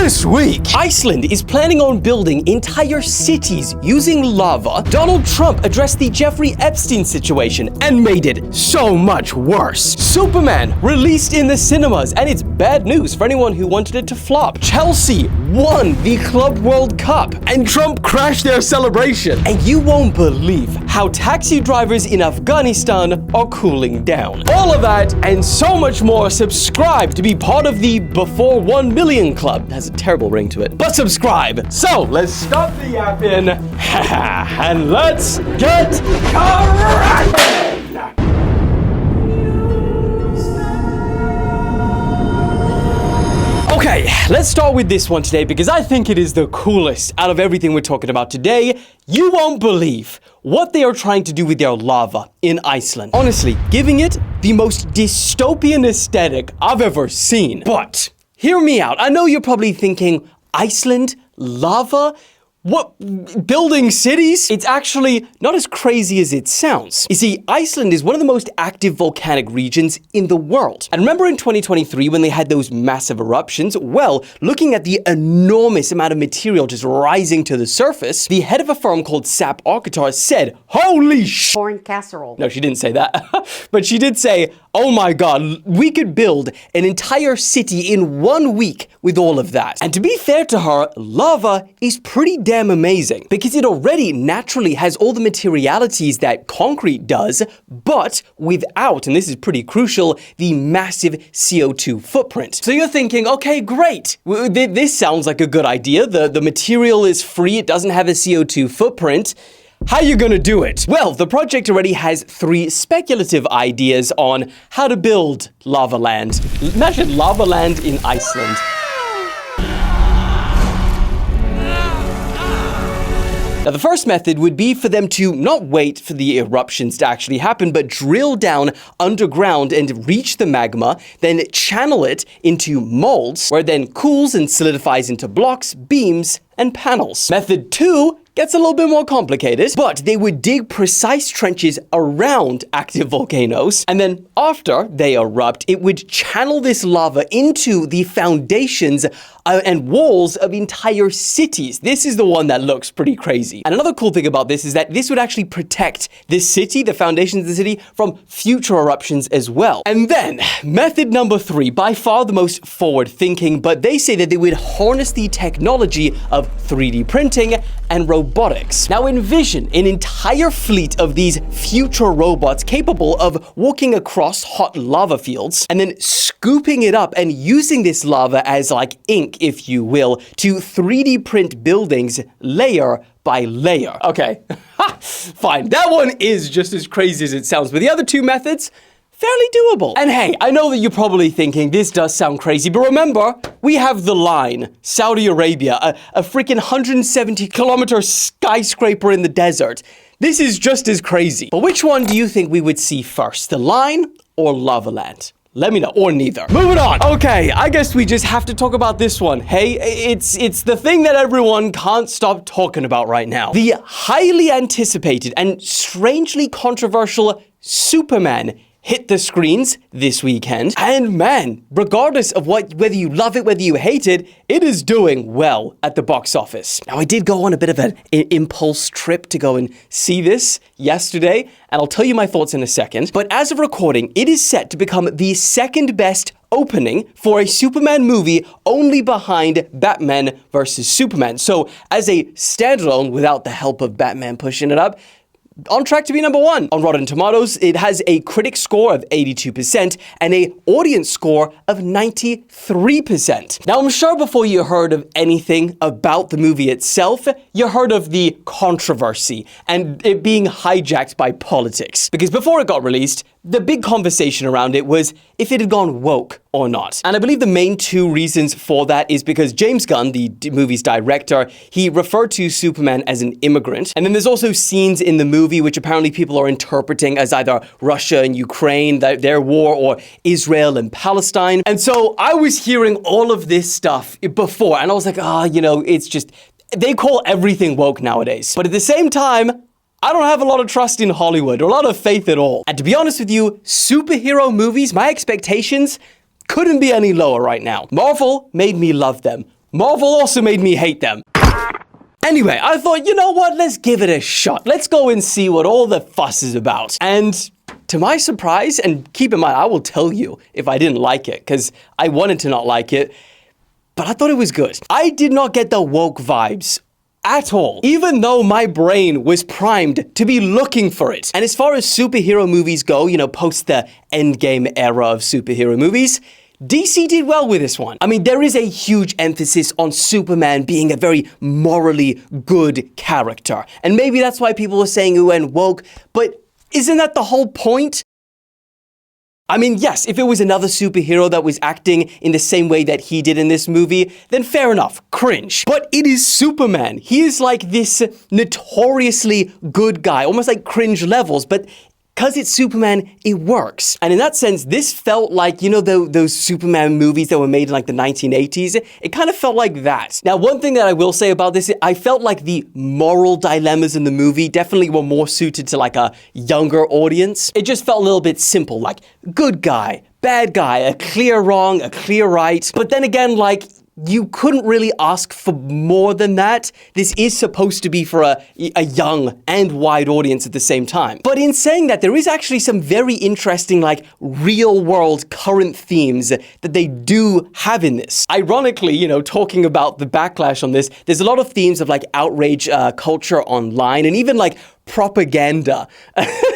This week, Iceland is planning on building entire cities using lava. Donald Trump addressed the Jeffrey Epstein situation and made it so much worse. Superman released in the cinemas, and it's bad news for anyone who wanted it to flop. Chelsea won the Club World Cup, and Trump crashed their celebration. And you won't believe how taxi drivers in Afghanistan are cooling down. All of that and so much more. Subscribe to be part of the Before 1 Million Club. It has a terrible ring to it, but subscribe. So let's stop the yapping and let's get cracking. Okay, let's start with this one today because I think it is the coolest out of everything we're talking about today. You won't believe what they are trying to do with their lava in Iceland. Honestly, giving it the most dystopian aesthetic I've ever seen. But hear me out. I know you're probably thinking, Iceland? Lava? What? Building cities? It's actually not as crazy as it sounds. You see, Iceland is one of the most active volcanic regions in the world. And remember in 2023 when they had those massive eruptions? Well, looking at the enormous amount of material just rising to the surface, the head of a firm called SAP Architar said, holy sh... Foreign casserole. No, she didn't say that. But she did say, oh my God, we could build an entire city in 1 week with all of that. And to be fair to her, lava is pretty damn amazing because it already naturally has all the materialities that concrete does, but without, and this is pretty crucial, the massive CO2 footprint. So you're thinking, okay, great. This sounds like a good idea. The material is free. It doesn't have a CO2 footprint. How are you gonna do it? Well, the project already has 3 speculative ideas on how to build Lavaland. Imagine Lavaland in Iceland. Now, the first method would be for them to not wait for the eruptions to actually happen, but drill down underground and reach the magma, then channel it into molds, where it then cools and solidifies into blocks, beams, and panels. Method 2 gets a little bit more complicated, but they would dig precise trenches around active volcanoes, and then after they erupt, it would channel this lava into the foundations and walls of entire cities. This is the one that looks pretty crazy. And another cool thing about this is that this would actually protect this city, the foundations of the city, from future eruptions as well. And then, method number 3, by far the most forward-thinking, but they say that they would harness the technology of 3D printing and robotics. Now envision an entire fleet of these future robots capable of walking across hot lava fields and then scooping it up and using this lava as like ink, if you will, to 3D print buildings layer by layer. Okay, fine. That one is just as crazy as it sounds, but the other 2 methods, fairly doable. And hey, I know that you're probably thinking this does sound crazy, but remember, we have the line, Saudi Arabia, a freaking 170-kilometer skyscraper in the desert. This is just as crazy. But which one do you think we would see first, the line or Lavaland? Let me know, or neither. Moving on. Okay, I guess we just have to talk about this one. Hey, it's the thing that everyone can't stop talking about right now. The highly anticipated and strangely controversial Superman hit the screens this weekend, and man, regardless of whether you love it, whether you hate it, it is doing well at the box office. Now, I did go on a bit of an impulse trip to go and see this yesterday, and I'll tell you my thoughts in a second, but as of recording, it is set to become the 2nd best opening for a Superman movie, only behind Batman vs. Superman. So, as a standalone, without the help of Batman pushing it up, on track to be number 1. On Rotten Tomatoes, it has a critic score of 82% and an audience score of 93%. Now, I'm sure before you heard of anything about the movie itself, you heard of the controversy and it being hijacked by politics. Because before it got released, the big conversation around it was if it had gone woke or not. And I believe the main 2 reasons for that is because James Gunn, the movie's director, he referred to Superman as an immigrant. And then there's also scenes in the movie which apparently people are interpreting as either Russia and Ukraine, their war, or Israel and Palestine. And so I was hearing all of this stuff before, and I was like, it's just, they call everything woke nowadays. But at the same time, I don't have a lot of trust in Hollywood, or a lot of faith at all. And to be honest with you, superhero movies, my expectations couldn't be any lower right now. Marvel made me love them. Marvel also made me hate them. Anyway, I thought, you know what? Let's give it a shot. Let's go and see what all the fuss is about. And to my surprise, and keep in mind, I will tell you if I didn't like it, because I wanted to not like it, but I thought it was good. I did not get the woke vibes at all, even though my brain was primed to be looking for it. And as far as superhero movies go, you know, post the Endgame era of superhero movies, DC did well with this one. I mean, there is a huge emphasis on Superman being a very morally good character. And maybe that's why people are saying it went woke, but isn't that the whole point? I mean, yes, if it was another superhero that was acting in the same way that he did in this movie, then fair enough, cringe. But it is Superman. He is like this notoriously good guy, almost like cringe levels, but because it's Superman, it works. And in that sense, this felt like, you know, those Superman movies that were made in like the 1980s? It kind of felt like that. Now, one thing that I will say about this, I felt like the moral dilemmas in the movie definitely were more suited to like a younger audience. It just felt a little bit simple, like good guy, bad guy, a clear wrong, a clear right. But then again, like, you couldn't really ask for more than that. This is supposed to be for a young and wide audience at the same time. But in saying that, there is actually some very interesting, like, real-world current themes that they do have in this. Ironically, you know, talking about the backlash on this, there's a lot of themes of, like, outrage culture online and even, like, propaganda,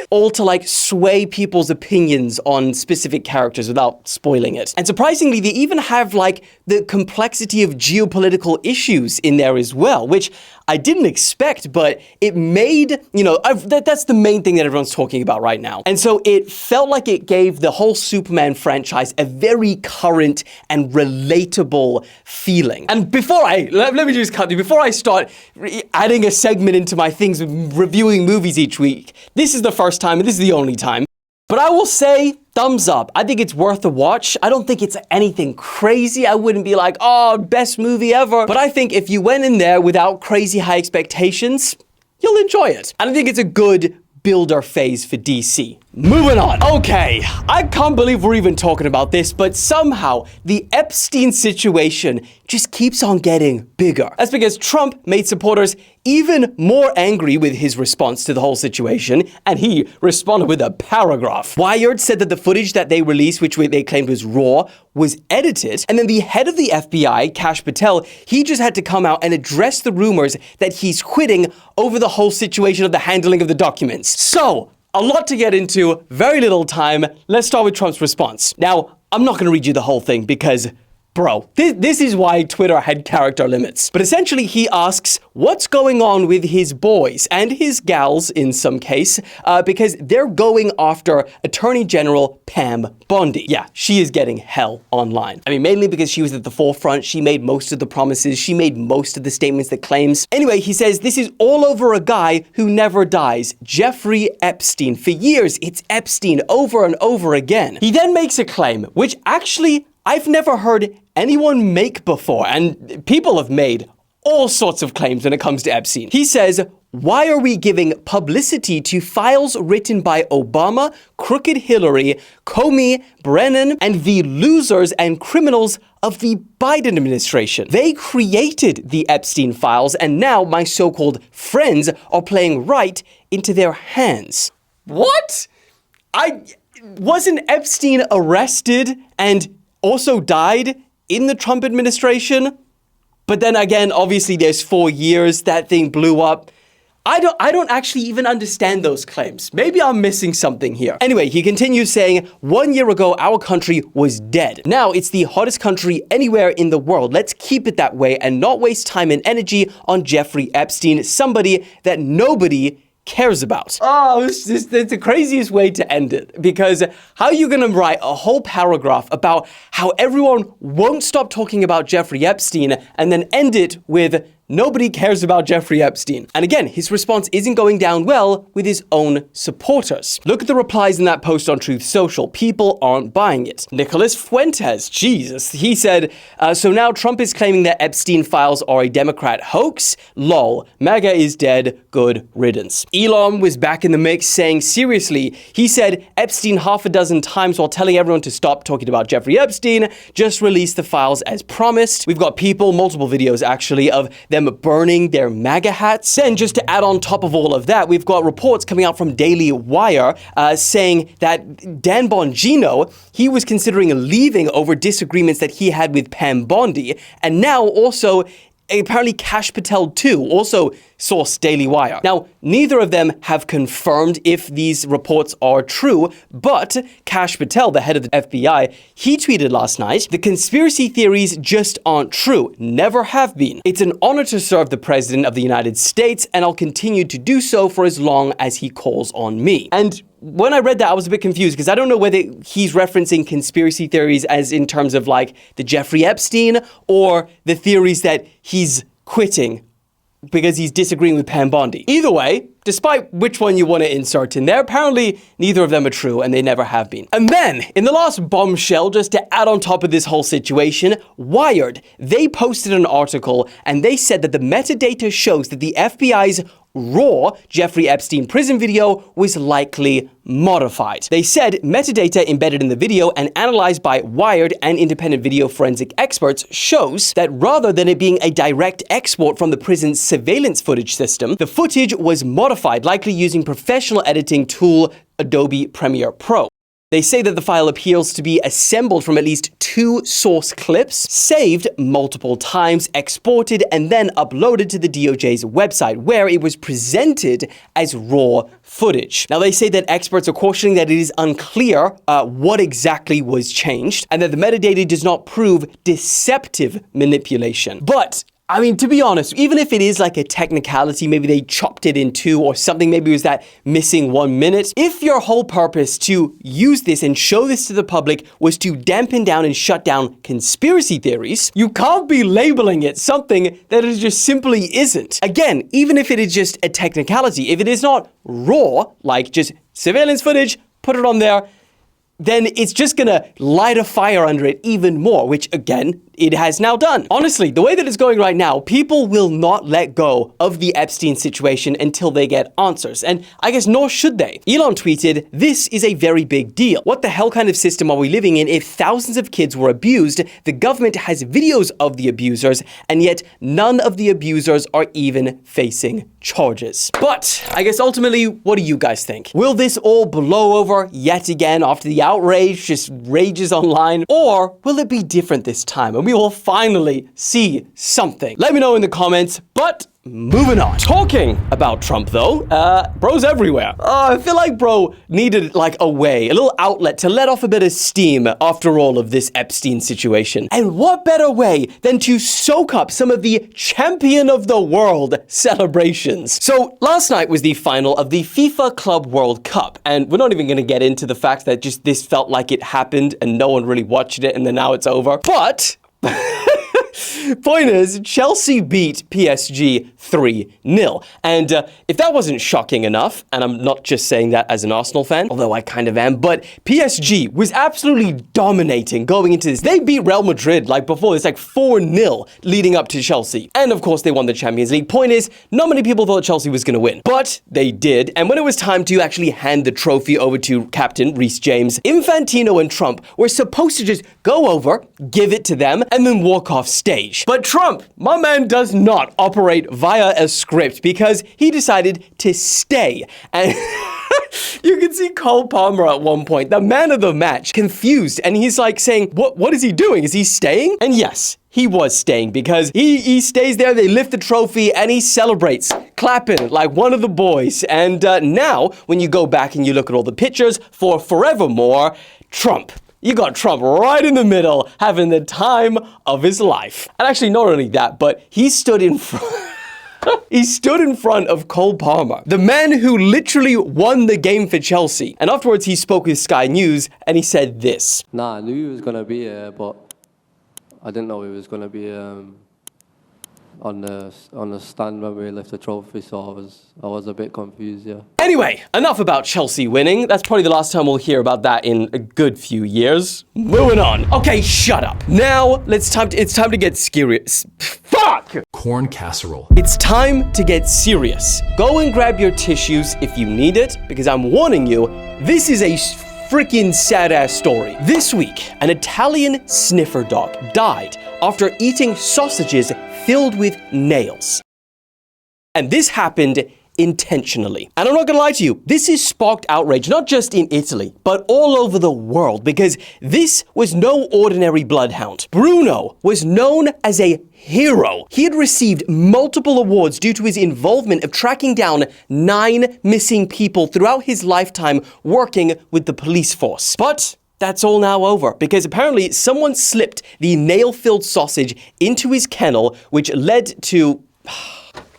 all to like sway people's opinions on specific characters without spoiling it. And surprisingly, they even have like the complexity of geopolitical issues in there as well, which I didn't expect, but it made, you know, that's the main thing that everyone's talking about right now. And so it felt like it gave the whole Superman franchise a very current and relatable feeling. And let me just cut you, before I start adding a segment into my things, reviewing movies each week, this is the first time, and this is the only time, but I will say, thumbs up. I think it's worth a watch. I don't think it's anything crazy. I wouldn't be like, oh, best movie ever. But I think if you went in there without crazy high expectations, you'll enjoy it. And I think it's a good builder phase for DC. Moving on. Okay, I can't believe we're even talking about this, but somehow the Epstein situation just keeps on getting bigger. That's because Trump made supporters even more angry with his response to the whole situation, and he responded with a paragraph. Wired said that the footage that they released, which they claimed was raw, was edited, and then the head of the FBI, Kash Patel, he just had to come out and address the rumors that he's quitting over the whole situation of the handling of the documents. So, a lot to get into, very little time. Let's start with Trump's response. Now, I'm not going to read you the whole thing because, bro, this is why Twitter had character limits. But essentially, he asks what's going on with his boys and his gals in some case, because they're going after Attorney General Pam Bondi. Yeah, she is getting hell online. I mean, mainly because she was at the forefront. She made most of the promises. She made most of the statements, the claims. Anyway, he says this is all over a guy who never dies, Jeffrey Epstein. For years, it's Epstein over and over again. He then makes a claim, which actually I've never heard anyone make before, and people have made all sorts of claims when it comes to Epstein. He says, why are we giving publicity to files written by Obama, Crooked Hillary, Comey, Brennan, and the losers and criminals of the Biden administration? They created the Epstein files, and now my so-called friends are playing right into their hands. What? Wasn't Epstein arrested and also died in the Trump administration? But then again, obviously there's 4 years, that thing blew up. I don't actually even understand those claims. Maybe I'm missing something here. Anyway, he continues saying, 1 year ago, our country was dead. Now it's the hottest country anywhere in the world. Let's keep it that way and not waste time and energy on Jeffrey Epstein, somebody that nobody cares about. Oh, it's the craziest way to end it, because how are you gonna write a whole paragraph about how everyone won't stop talking about Jeffrey Epstein and then end it with nobody cares about Jeffrey Epstein. And again, his response isn't going down well with his own supporters. Look at the replies in that post on Truth Social. People aren't buying it. Nicholas Fuentes, Jesus, he said, so now Trump is claiming that Epstein files are a Democrat hoax? Lol, MAGA is dead, good riddance. Elon was back in the mix saying, seriously, he said Epstein half a dozen times while telling everyone to stop talking about Jeffrey Epstein, just release the files as promised. We've got people, multiple videos actually, of them burning their MAGA hats. Then just to add on top of all of that, we've got reports coming out from Daily Wire saying that Dan Bongino, he was considering leaving over disagreements that he had with Pam Bondi, and now also apparently Kash Patel too, also source Daily Wire. Now, neither of them have confirmed if these reports are true, but Kash Patel, the head of the FBI, he tweeted last night, the conspiracy theories just aren't true, never have been. It's an honor to serve the President of the United States, and I'll continue to do so for as long as he calls on me. And when I read that, I was a bit confused because I don't know whether he's referencing conspiracy theories as in terms of like the Jeffrey Epstein or the theories that he's quitting because he's disagreeing with Pam Bondi. Either way, despite which one you want to insert in there, apparently neither of them are true and they never have been. And then, in the last bombshell, just to add on top of this whole situation, Wired, they posted an article and they said that the metadata shows that the FBI's raw Jeffrey Epstein prison video was likely modified. They said metadata embedded in the video and analyzed by Wired and independent video forensic experts shows that rather than it being a direct export from the prison's surveillance footage system, the footage was modified, likely using professional editing tool Adobe Premiere Pro. They say that the file appears to be assembled from at least 2 source clips, saved multiple times, exported, and then uploaded to the DOJ's website, where it was presented as raw footage. Now, they say that experts are cautioning that it is unclear what exactly was changed, and that the metadata does not prove deceptive manipulation. But I mean, to be honest, even if it is like a technicality, maybe they chopped it in 2 or something, maybe it was that missing 1 minute. If your whole purpose to use this and show this to the public was to dampen down and shut down conspiracy theories, you can't be labeling it something that it just simply isn't. Again, even if it is just a technicality, if it is not raw, like just surveillance footage, put it on there, then it's just gonna light a fire under it even more, which again, it has now done. Honestly, the way that it's going right now, people will not let go of the Epstein situation until they get answers. And I guess nor should they. Elon tweeted, "This is a very big deal. What the hell kind of system are we living in if thousands of kids were abused, the government has videos of the abusers, and yet none of the abusers are even facing charges?" But I guess ultimately, what do you guys think? Will this all blow over yet again after the outrage just rages online? Or will it be different this time and we will finally see something? Let me know in the comments, but moving on. Talking about Trump though, bro's everywhere. I feel like bro needed like a way, a little outlet to let off a bit of steam after all of this Epstein situation. And what better way than to soak up some of the champion of the world celebrations. So last night was the final of the FIFA Club World Cup. And we're not even going to get into the fact that just this felt like it happened and no one really watched it and then now it's over. But point is, Chelsea beat PSG 3-0. And if that wasn't shocking enough, and I'm not just saying that as an Arsenal fan, although I kind of am, but PSG was absolutely dominating going into this. They beat Real Madrid like before. It's like 4-0 leading up to Chelsea. And of course, they won the Champions League. Point is, not many people thought Chelsea was going to win, but they did. And when it was time to actually hand the trophy over to Captain Reece James, Infantino and Trump were supposed to just go over, give it to them, and then walk off stage. But Trump, my man, does not operate via a script because he decided to stay. And you can see Cole Palmer at one point, the man of the match, confused. And he's like saying, what is he doing? Is he staying? And yes, he was staying because he stays there, they lift the trophy, and he celebrates, clapping like one of the boys. And now, when you go back and you look at all the pictures for Forevermore, Trump. You got Trump right in the middle, having the time of his life. And actually, not only that, but he stood in front... He stood in front of Cole Palmer, the man who literally won the game for Chelsea. And afterwards, he spoke with Sky News, and he said this. Nah, I knew he was going to be here, but I didn't know he was going to be on the stand when we lift the trophy, so I was a bit confused, yeah. Anyway, enough about Chelsea winning. That's probably the last time we'll hear about that in a good few years. Moving on. Okay, shut up. Now, it's time to get serious. Fuck! Corn casserole. It's time to get serious. Go and grab your tissues if you need it, because I'm warning you, this is a freaking sad-ass story. This week, an Italian sniffer dog died after eating sausages filled with nails. And this happened intentionally. And I'm not gonna lie to you, this has sparked outrage, not just in Italy, but all over the world, because this was no ordinary bloodhound. Bruno was known as a hero. He had received multiple awards due to his involvement of tracking down 9 missing people throughout his lifetime working with the police force. But that's all now over, because apparently someone slipped the nail-filled sausage into his kennel, which led to...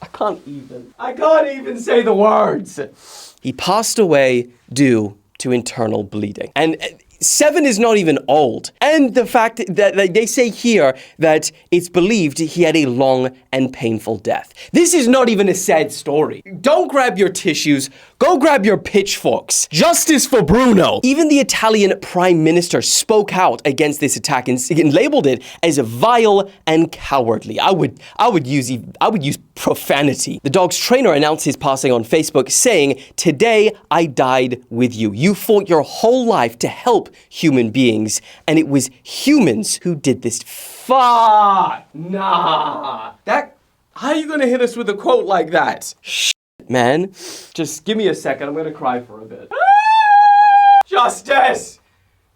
I can't even say the words. He passed away due to internal bleeding. And 7 is not even old. And the fact that they say here that it's believed he had a long and painful death. This is not even a sad story. Don't grab your tissues. Go grab your pitchforks. Justice for Bruno. Even the Italian Prime Minister spoke out against this attack and labeled it as vile and cowardly. I would use profanity. The dog's trainer announced his passing on Facebook, saying, "Today I died with you. You fought your whole life to help human beings, and it was humans who did this." Fuck! Nah. How are you gonna hit us with a quote like that? Shit, man. Just give me a second. I'm gonna cry for a bit. Justice!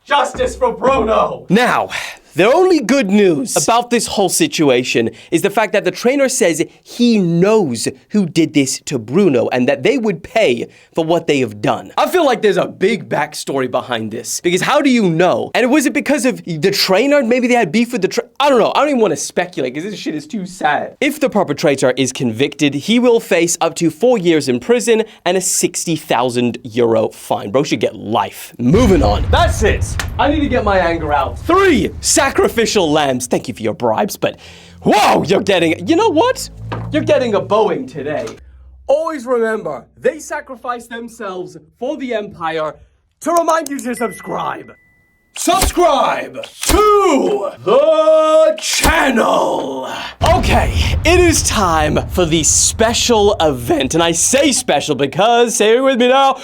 Justice for Bruno! Now, the only good news about this whole situation is the fact that the trainer says he knows who did this to Bruno and that they would pay for what they have done. I feel like there's a big backstory behind this, because how do you know? And was it because of the trainer? Maybe they had beef with the trainer? I don't know. I don't even want to speculate because this shit is too sad. If the perpetrator is convicted, he will face up to 4 years in prison and a 60,000 euro fine. Bro should get life. Moving on. That's it. I need to get my anger out. 3 sacrificial lambs. Thank you for your bribes, but whoa, you're getting, you know what? You're getting a Boeing today. Always remember, they sacrificed themselves for the Empire to remind you to subscribe. Subscribe to the channel. Okay, it is time for the special event. And I say special because, say it with me now,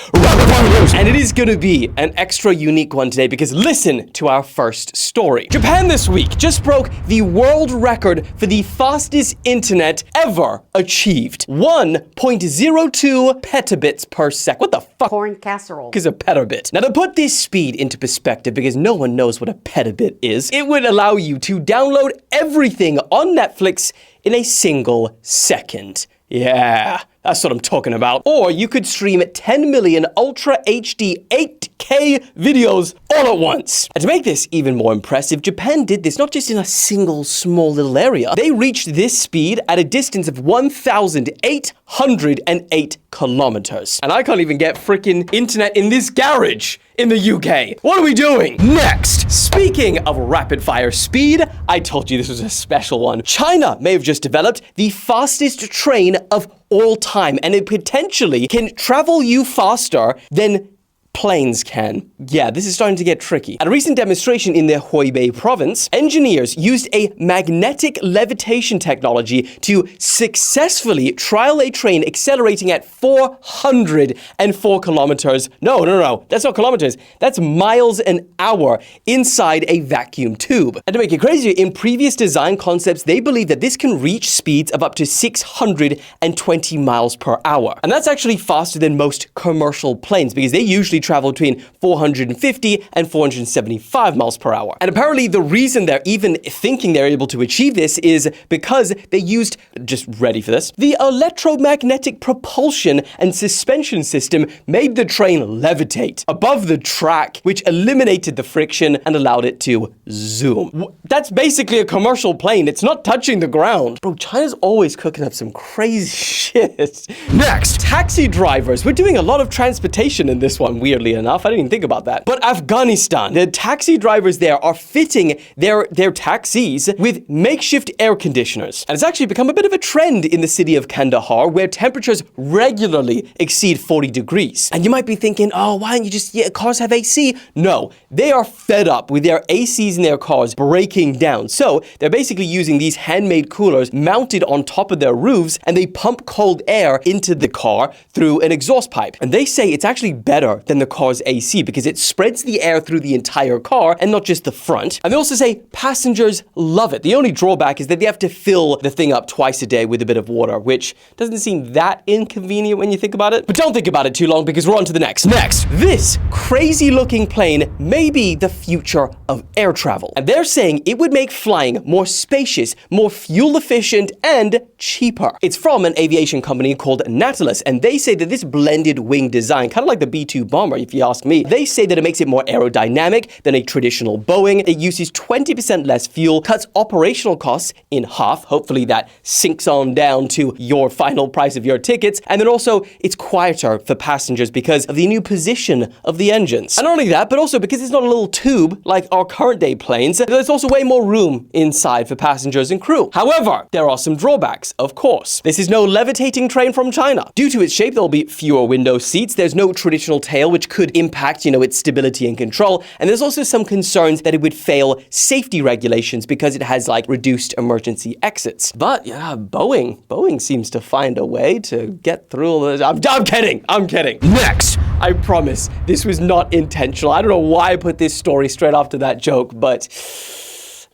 and it is gonna be an extra unique one today because listen to our first story. Japan this week just broke the world record for the fastest internet ever achieved. 1.02 petabits per second. What the fuck? Corn casserole. Is a petabit. Now to put this speed into perspective, because no one knows what a petabit is, it would allow you to download everything on Netflix in a single second. Yeah, that's what I'm talking about. Or you could stream 10 million Ultra HD 8K videos all at once. And to make this even more impressive, Japan did this not just in a single small little area. They reached this speed at a distance of 1,808 kilometers. And I can't even get freaking internet in this garage in the UK. What are we doing? Next, speaking of rapid fire speed, I told you this was a special one. China may have just developed the fastest train of all time, and it potentially can travel you faster than planes can. Yeah, this is starting to get tricky. At a recent demonstration in the Hubei province, engineers used a magnetic levitation technology to successfully trial a train accelerating at 404 kilometers. No, that's not kilometers. That's miles an hour inside a vacuum tube. And to make it crazier, in previous design concepts, they believe that this can reach speeds of up to 620 miles per hour. And that's actually faster than most commercial planes because they usually travel between 450 and 475 miles per hour. And apparently the reason they're even thinking they're able to achieve this is because they used, just ready for this, the electromagnetic propulsion and suspension system made the train levitate above the track, which eliminated the friction and allowed it to zoom. That's basically a commercial plane. It's not touching the ground. Bro, China's always cooking up some crazy shit. Next, taxi drivers. We're doing a lot of transportation in this one, weirdly weirdly enough. I didn't even think about that. But Afghanistan, the taxi drivers there are fitting their taxis with makeshift air conditioners. And it's actually become a bit of a trend in the city of Kandahar, where temperatures regularly exceed 40 degrees. And you might be thinking, oh, why don't you just, cars have AC? No, they are fed up with their ACs in their cars breaking down. So they're basically using these handmade coolers mounted on top of their roofs, and they pump cold air into the car through an exhaust pipe. And they say it's actually better than the car's AC because it spreads the air through the entire car and not just the front. And they also say passengers love it. The only drawback is that they have to fill the thing up twice a day with a bit of water, which doesn't seem that inconvenient when you think about it. But don't think about it too long because we're on to the next. Next, this crazy looking plane may be the future of air travel. And they're saying it would make flying more spacious, more fuel efficient, and cheaper. It's from an aviation company called Nautilus, and they say that this blended wing design, kind of like the B-2 bomber if you ask me, they say that it makes it more aerodynamic than a traditional Boeing. It uses 20% less fuel, cuts operational costs in half. Hopefully that sinks on down to your final price of your tickets. And then also it's quieter for passengers because of the new position of the engines. And not only that, but also because it's not a little tube like our current day planes, there's also way more room inside for passengers and crew. However, there are some drawbacks, of course. This is no levitating train from China. Due to its shape, there'll be fewer window seats. There's no traditional tail, which could impact, its stability and control. And there's also some concerns that it would fail safety regulations because it has reduced emergency exits. But yeah, Boeing seems to find a way to get through all this. I'm kidding. Next, I promise this was not intentional. I don't know why I put this story straight after that joke, but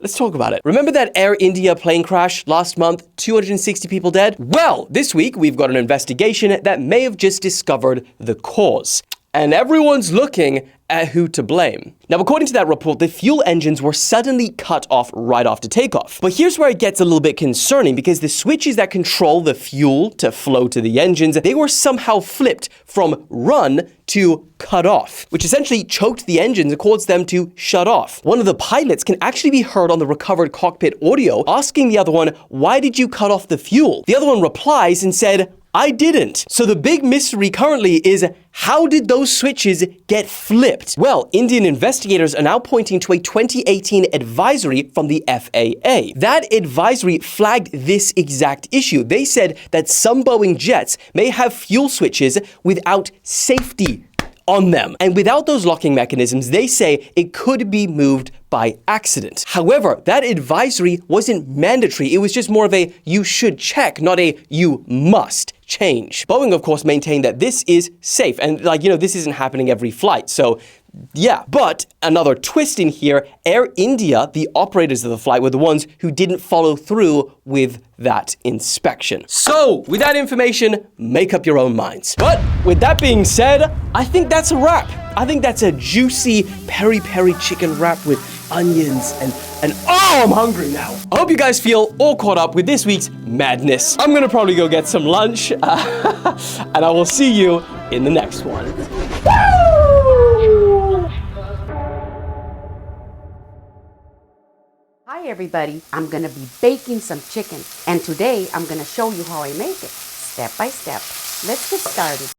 let's talk about it. Remember that Air India plane crash last month? 260 people dead? Well, this week we've got an investigation that may have just discovered the cause. And everyone's looking at who to blame. Now, according to that report, the fuel engines were suddenly cut off right after takeoff. But here's where it gets a little bit concerning because the switches that control the fuel to flow to the engines, they were somehow flipped from run to cut off, which essentially choked the engines and caused them to shut off. One of the pilots can actually be heard on the recovered cockpit audio asking the other one, "Why did you cut off the fuel?" The other one replies and said, "I didn't." So the big mystery currently is, how did those switches get flipped? Well, Indian investigators are now pointing to a 2018 advisory from the FAA. That advisory flagged this exact issue. They said that some Boeing jets may have fuel switches without safety on them. And without those locking mechanisms, they say it could be moved by accident. However, that advisory wasn't mandatory. It was just more of a you should check, not a you must change. Boeing, of course, maintained that this is safe. And this isn't happening every flight. So yeah, but another twist in here, Air India, the operators of the flight, were the ones who didn't follow through with that inspection. So, with that information, make up your own minds. But with that being said, I think that's a wrap. I think that's a juicy peri-peri chicken wrap with onions and oh, I'm hungry now. I hope you guys feel all caught up with this week's madness. I'm gonna probably go get some lunch, and I will see you in the next one. Hi everybody, I'm gonna be baking some chicken, and today I'm gonna show you how I make it, step by step. Let's get started.